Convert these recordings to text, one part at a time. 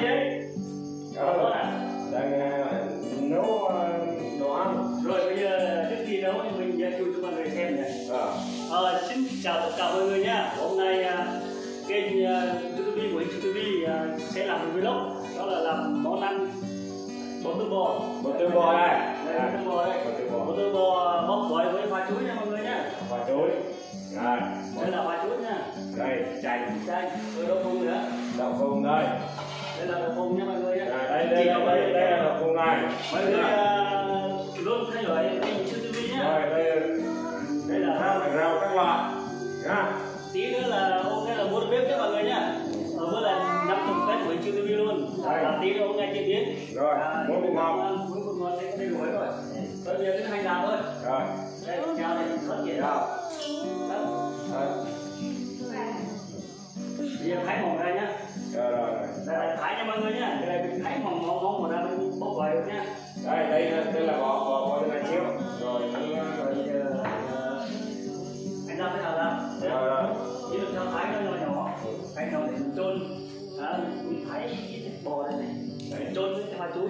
gì đấy? Đang nấu đồ ăn. Rồi bây giờ trước khi nấu thì mình giới thiệu cho mọi người xem này. Xin chào tất cả mọi người nhá. Hôm nay kênh YouTube của YouTube sẽ làm một vlog, đó là làm món ăn bò tư bò. Bò tư bò đây. Bò tư bò bóc vỏ với hoa chuối nha mọi người nhá. Hoa chuối. Rồi. Đây là hoa chuối nha. Đây chanh. Rồi đậu phụng nữa. Đậu phụng đây. Đây là đậu phụng nha mọi người nhá. Đây là đậu phụng này. Mọi người luôn theo dõi kênh YouTube nhá. Rồi đây là rau các loại nhá. Tí nữa là ok là mua bếp nhé mọi người nhá. Bữa là 500 cái của YouTube luôn. Tí nữa hôm nay chế biến. Rồi, muối bột ngọt. Muối bột ngọt đây có đầy đủ rồi. Bây giờ cái hành làm thôi. Rồi. Đây chào này rất dễ đâu. Bây giờ thái mỏng ra nhá. Rồi. Đây là thái nha mọi người nhá. Đây là mình thái mỏng mà ra mình bóc vỏ được nhá. Đây là bò này chiếu. Rồi anh làm thế nào ra? Rồi. Chỉ được cho thái nó nhỏ. Thái nhỏ để mình trôn. Mình thái thịt bò đây này. Để trôn với hoa chuối.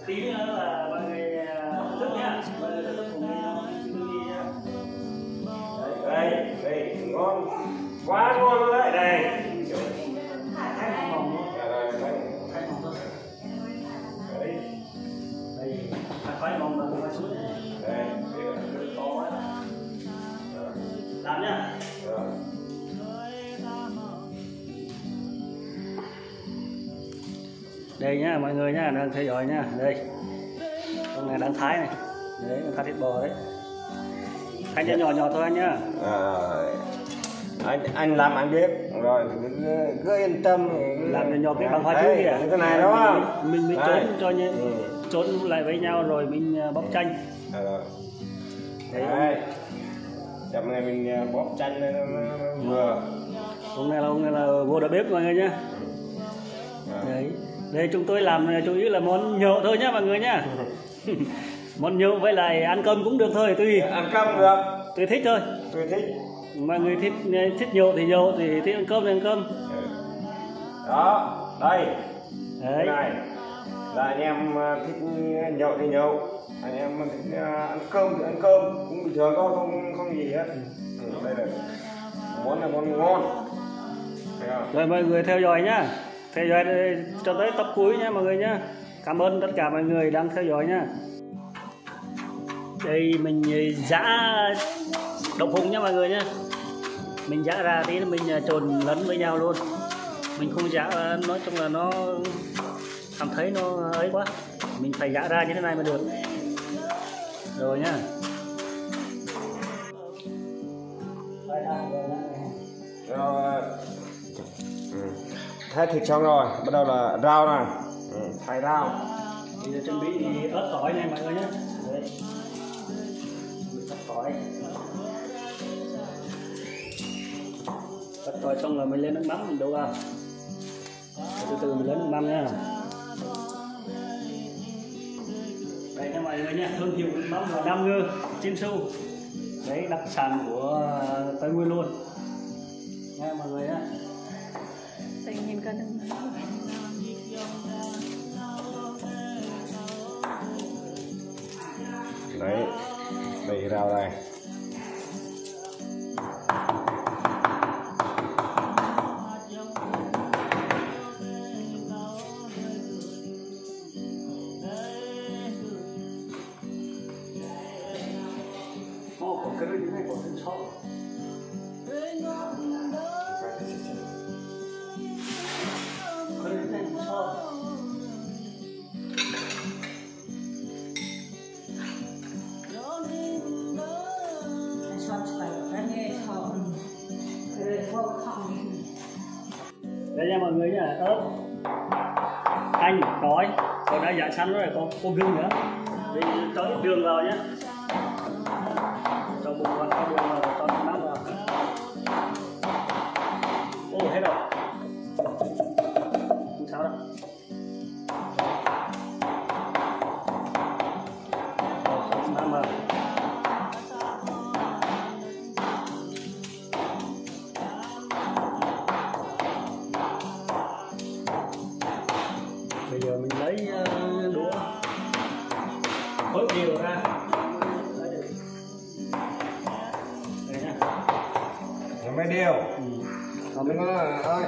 Tí nữa là mọi người thức nhá. Mọi người thức cùng đi nhá. Đây ngon quá ngon luôn đấy. Đây Thái mỏng luôn. Thái mỏng thôi. Đấy. Đây thái mỏng và hoa chuối này. Đây To quá. Làm nhá. Rồi. Đây nhá mọi người nhá, đang theo dõi nhá. Đây con này đang thái này. Đấy, thái thịt bò đấy. Thái cho nhỏ thôi anh nhá. Anh làm anh biết rồi, cứ yên tâm. Làm cho nhỏ cái bằng hoa chuối kìa. Cái này đó Mình trốn cho nhé. Trốn lại với nhau rồi mình bóc chanh. Rồi. Đấy. Chậm này mình bóp chanh này nó vừa. Hôm nay là vô đầu bếp mọi người nhá. Đấy. Đây chúng tôi làm chủ yếu là món nhậu thôi nhá mọi người nhá. Món nhậu với lại ăn cơm cũng được thôi, tùy. Ăn cơm được. Tùy thích thôi. Tôi thích. Mọi người thích nhậu thì nhậu, thì thích ăn cơm thì ăn cơm. Đó, đây. Đấy. Này là anh em thích nhậu thì nhậu, anh em thích ăn cơm thì ăn cơm, cũng bình thường thôi, không gì hết. Đây là món ngon. Rồi mọi người theo dõi nhá. Theo dõi cho tới tập cuối nhá mọi người nhá. Cảm ơn tất cả mọi người đang theo dõi nhá. Đây mình giã đậu phụng nhá mọi người nhá. Mình giã ra tí mình trộn lẫn với nhau luôn. Mình không giã, nói chung là nó cảm thấy nó ấy quá. Mình phải giã ra như thế này mới được. Rồi nhá. Rồi. Thái thịt xong rồi, bắt đầu là rau này. Thái rau. Bây giờ chuẩn bị ớt tỏi này mọi người nhé. Đấy. Ớt tỏi. Ớt tỏi xong rồi mình lên nước mắm mình đổ vào. Từ từ mình lên nước mắm nha. Đây nha mọi người nha, thương hiệu nước mắm là Nam Ngư, Chin Su. Đấy, đặc sản của Tây Nguyên luôn. Nha mọi người nhé. Tự nhiên có đừng Đấy, đầy rau đây. Có cái gì này có thân sâu. Đây nha mọi người nhá, ớt, hành, tỏi, còn đã giả sẵn rồi, có gừng nữa. Đây cho ít đường vào nhé. Cho bột vào, cho đường vào, cho nước mắm vào. Ô hết rồi. Không sao đâu. Nước mắm vào. giờ mình lấy đũa khối đều ra. Đây nha. Nó mới đều. Còn Đừng mình có ơi.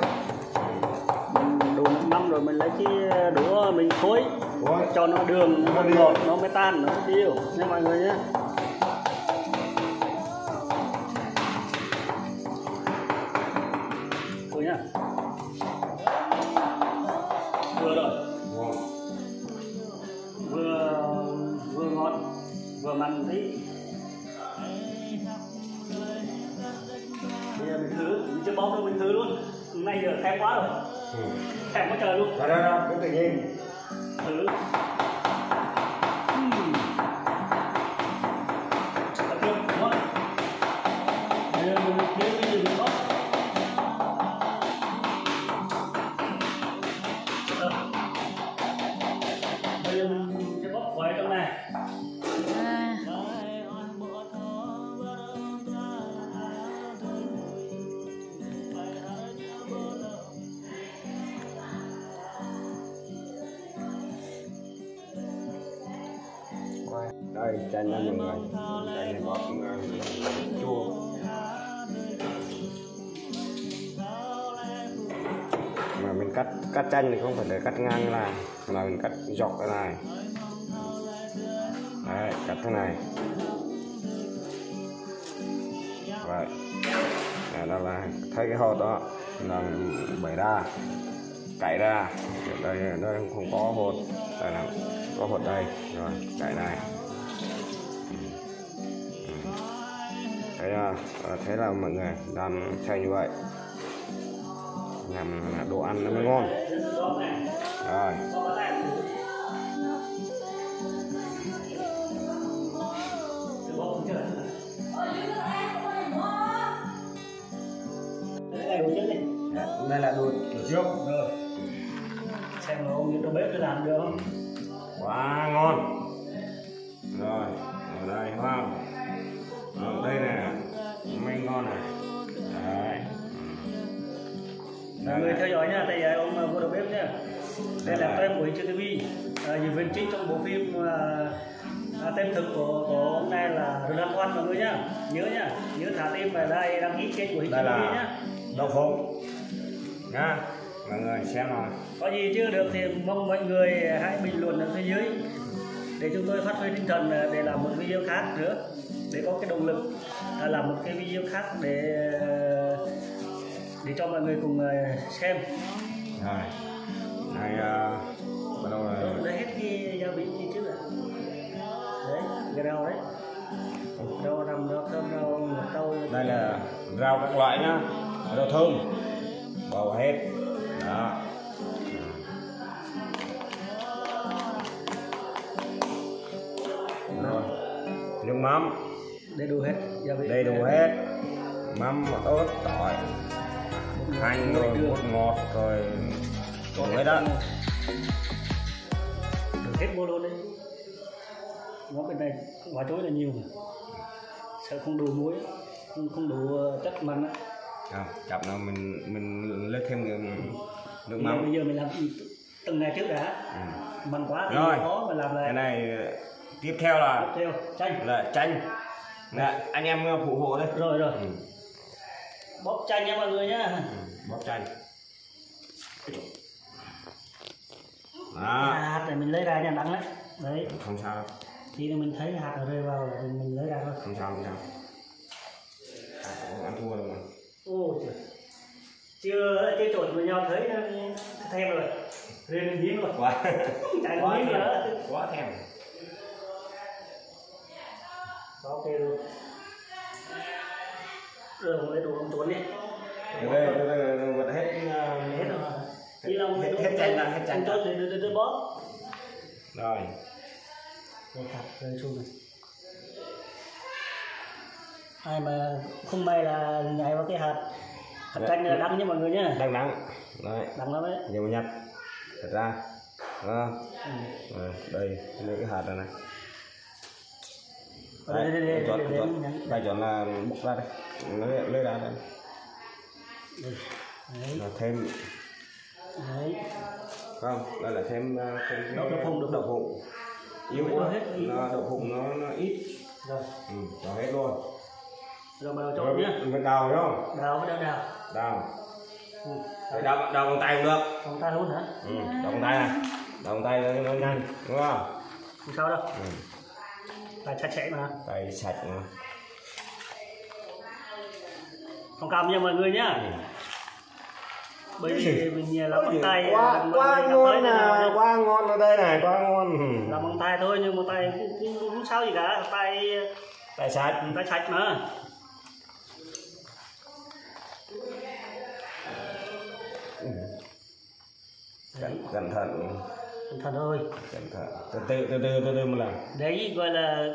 mình đun nước mắm rồi mình lấy cái đũa mình khối Ủa? cho nó đường Nó nó đều. ngọt nó mới tan nó mới đều nha mọi người nhé. Thôi nhá. Vừa rồi. Ngon. Vừa ngọt vừa mặn tí. Bây giờ mình thử, mình chưa bóc đâu mình thử luôn. Hôm nay giờ thèm quá rồi, thèm quá trời luôn. Đó, cứ tự nhiên. Thử. Tập trung, đúng không? Bây giờ mình kiếm cái gì mình bóc. Bây giờ mình sẽ bóc vào trong này. Đây chanh đó mọi người, chanh này bóp chua. Mà mình cắt chanh thì không phải để cắt ngang này, mà mình cắt dọc cái này. Đấy, cắt thế này. Vậy. Đó là thấy cái hột đó là bẻ ra, cạy ra. Đây không có hột, đây là có hột đây, rồi cạy này. Thế là mọi người làm chay như vậy, làm đồ ăn nó mới ngon. Rồi. Đây là đồ trước rồi. Xem là ông đầu bếp làm được không? Quá ngon. Rồi, ở đây wow. Ở đây nè, mấy ngon này. Đấy. Mọi người theo dõi nha, tại ông vô đầu bếp nha. Đây là tem của Hình Chiếu TV. Diễn viên chính trong bộ phim tem thực của ông này là Roland Thoan mọi người nhá. Nhớ thả tim vào đây, đăng ký kênh của Hình Chiếu TV nhá. Đậu phộng nha, mọi người xem rồi. Có gì chưa được thì mong mọi người hãy bình luận ở phía dưới để chúng tôi phát huy tinh thần để làm một video khác nữa, để có cái động lực làm một cái video khác để cho mọi người cùng xem. Rồi, này bắt đầu là Lấy hết cái gia vị gì trước rồi. Đấy, cái rau đấy, rau rằm, rau thơm, rau câu. đây là rau các loại nhá, rau thơm, bỏ hết. Đó. Rồi, nước mắm, Đầy đủ hết gia vị. đầy đủ hết, mắm, ớt, tỏi, hành rồi bột ngọt rồi hết đó. Được hết mua luôn đấy. Món bên này quả chuối là nhiều mà, sợ không đủ muối, không đủ chất mặn á. Chậm nào mình lấy thêm nước Bây mắm. giờ mình làm từng ngày trước đã. Mặn quá thì Rồi, khó mà làm lại. cái này tiếp theo là Tiếp theo chanh. chanh. Nè, anh em phụ hộ đây. Rồi. Bóp chanh nha mọi người nhá. Bóp chanh. Đó. Hạt này mình lấy ra nha, đắng đấy. Đấy. Không sao đâu. Khi mình thấy hạt nó rơi vào là mình lấy ra thôi. Không sao. Ăn thua rồi mà. Ô trời. Chưa trộn với nhau thấy thèm rồi. Lên miếng rồi. Quá. Chạy miếng nữa. Quá thèm. Ok luôn. Rồi lấy đồ con chuối đi. Đây vật hết Hết rồi. Chỉ là hết chanh là hết chanh. Chuối thì đưa bóp. Rồi. Rồi thật rơi xuống này. Ai mà không may là nhảy vào cái hạt chanh này là đắng nha mọi người nhé. Đắng. Đấy. Đắng lắm đấy. Giờ mình nhặt thật ra. Đó. Đây lấy cái hạt này này. Đây chọn là bốc ra đây, lấy ra đây. Đấy. Là thêm. Đấy. không, đây là thêm đậu phụng yếu quá, hết đậu phụng nó ít rồi, cho hết luôn. rồi bắt đầu trộn nhá. Mình đào đúng không? Đào Để đào bằng tay cũng được. bằng tay luôn hả? Đào bằng tay này, đào bằng tay nó nhanh đúng không? Không sao đâu. Tay sạch sẽ mà. Tay sạch mà. Không cầm nha mọi người nhá. Bởi vì mình làm bằng tay quá ngon nè, quá ngon ở đây này, quá ngon. Làm bằng tay thôi nhưng mà tay cũng không sao gì cả, tay sạch mà. Cẩn thận Thôi. Cẩn thận, từ từ mà làm. Đấy gọi là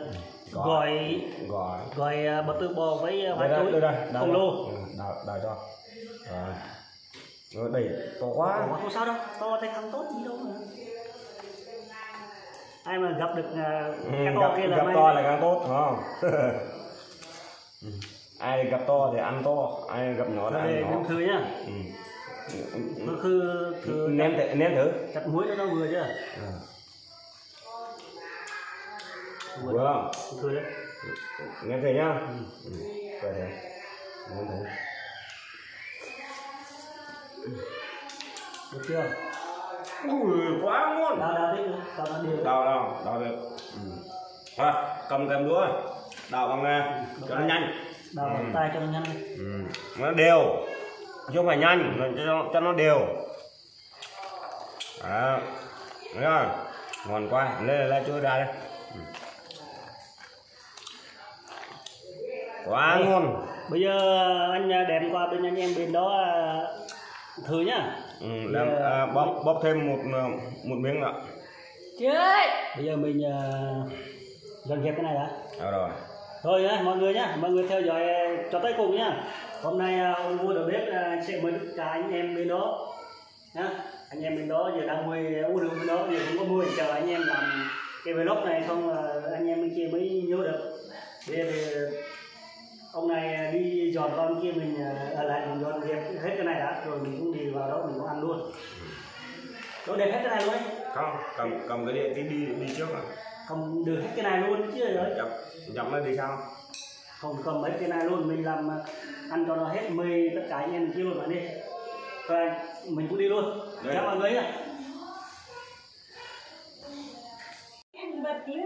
gỏi bắp tư bò với hoa chuối không lô. Đào cho. Rồi đẩy to quá. Không sao đâu, to thì càng tốt gì đâu mà. Ai mà gặp được các con kia là gặp to là càng tốt, đúng không? Ai gặp to thì ăn to, ai gặp nhỏ thì ăn nhỏ. Nêm thử nhá. Thử ném thử. Chặt muối cho nó vừa chưa? Vừa không? Thử đấy. Ném thử nhá. Vậy thế. Ném thử. Được chưa? Ui, quá ngon. Đào đi, đều. Đào được. Thôi, cầm đũa, đào bằng cho nó nhanh. Đào bằng tay cho nó nhanh. Nó đều, chứ không phải nhanh, cho nó đều. Đó, thấy không? Ngon quá, lấy chuối ra đây. Quá ngon. Bây giờ anh đem qua bên anh em bên đó thử nhá. Bóp thêm một miếng nữa. Chơi. Bây giờ mình dọn dẹp cái này đã. Rồi. Thôi nhá, mọi người theo dõi cho tới cùng nhá. Hôm nay ông vua đầu bếp sẽ mời tất cả anh em bên đó nhá. Anh em bên đó giờ đang nuôi uống rượu bên đó, giờ không có mua, chờ anh em làm cái vlog này xong anh em bên kia mới nhớ được. Bây giờ ông này đi dọn con kia, mình ở lại mình dọn dẹp hết cái này đã, rồi mình cũng đi vào đó mình cũng ăn luôn. Dọn dẹp hết cái này luôn đấy. Không, cầm cái điện đi trước rồi. Không được hết cái này luôn chứ rồi. Dặm nó đi sao? Không cầm hết cái này luôn, mình làm ăn cho nó hết, mời tất cả anh em kia luôn bạn đi. Rồi mình cũng đi luôn. Chào mọi người nhá.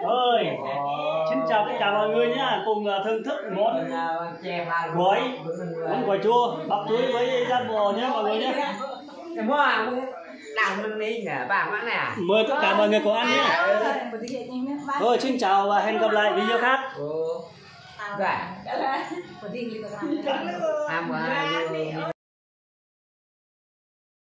Ơi, xin chào tất cả mọi người nhá, cùng thưởng thức món gỏi chua bắp chuối với rau bò nhé mọi người nhé. Mời tất cả mọi người cùng ăn nhé. Rồi xin chào và hẹn gặp lại video khác.